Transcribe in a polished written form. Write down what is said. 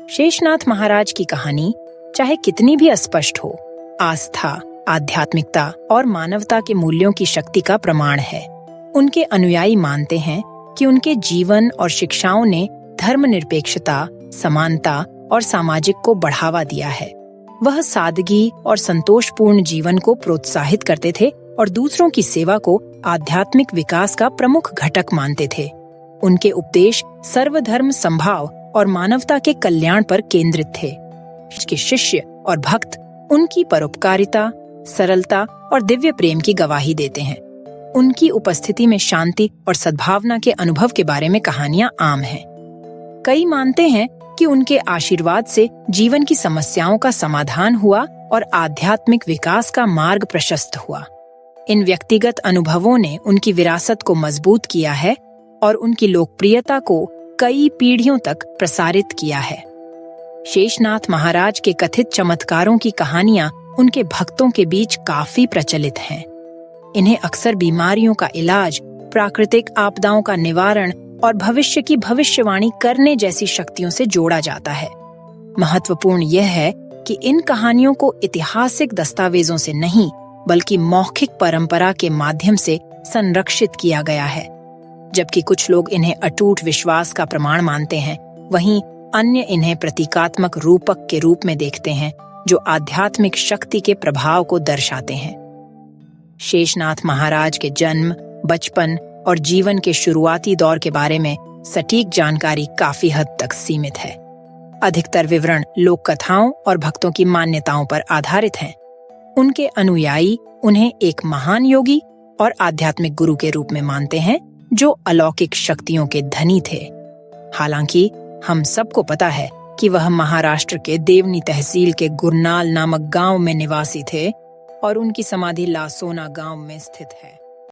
शेषनाथ महाराज की कहानी चाहे कितनी भी अस्पष्ट हो, आस्था, आध्यात्मिकता और मानवता के मूल्यों की शक्ति का प्रमाण है। उनके अनुयायी मानते हैं कि उनके जीवन और शिक्षाओं ने धर्मनिरपेक्षता, समानता और सामाजिक को बढ़ावा दिया है। वह सादगी और संतोषपूर्ण जीवन को प्रोत्साहित करते थे और दूसरों की सेवा को आध्यात्मिक विकास का प्रमुख घटक मानते थे। उनके उपदेश सर्वधर्म समभाव और मानवता के कल्याण पर केंद्रित थे। के शिष्य और भक्त उनकी परोपकारिता, सरलता और दिव्य प्रेम की गवाही देते हैं। उनकी उपस्थिति में शांति और सद्भावना के अनुभव के बारे में कहानियां आम हैं। कई मानते हैं कि उनके आशीर्वाद से जीवन की समस्याओं का समाधान हुआ और आध्यात्मिक विकास का मार्ग प्रशस्त हुआ। इन व्यक्तिगत अनुभवों ने उनकी विरासत को मजबूत किया है और उनकी लोकप्रियता को कई पीढ़ियों तक प्रसारित किया है। शेषनाथ महाराज के कथित चमत्कारों की कहानियां उनके भक्तों के बीच काफी प्रचलित हैं। इन्हें अक्सर बीमारियों का इलाज, प्राकृतिक आपदाओं का निवारण और भविष्य की भविष्यवाणी करने जैसी शक्तियों से जोड़ा जाता है। महत्वपूर्ण यह है कि इन कहानियों को ऐतिहासिक दस्तावेजों से नहीं, बल्कि मौखिक परंपरा के माध्यम से संरक्षित किया गया है। जबकि कुछ लोग इन्हें अटूट विश्वास का प्रमाण मानते हैं, वहीं अन्य इन्हें प्रतीकात्मक रूपक के रूप में देखते हैं जो आध्यात्मिक शक्ति के प्रभाव को दर्शाते हैं। शेषनाथ महाराज के जन्म, बचपन और जीवन के शुरुआती दौर के बारे में सटीक जानकारी काफी हद तक सीमित है। अधिकतर विवरण लोक कथाओं और भक्तों की मान्यताओं पर आधारित हैं। उनके अनुयायी उन्हें एक महान योगी और आध्यात्मिक गुरु के रूप में मानते हैं जो अलौकिक शक्तियों के धनी थे। हालांकि हम सबको पता है कि वह महाराष्ट्र के देवनी तहसील के गुरनाल नामक गांव में निवासी थे और उनकी समाधि लासोना गांव में स्थित है।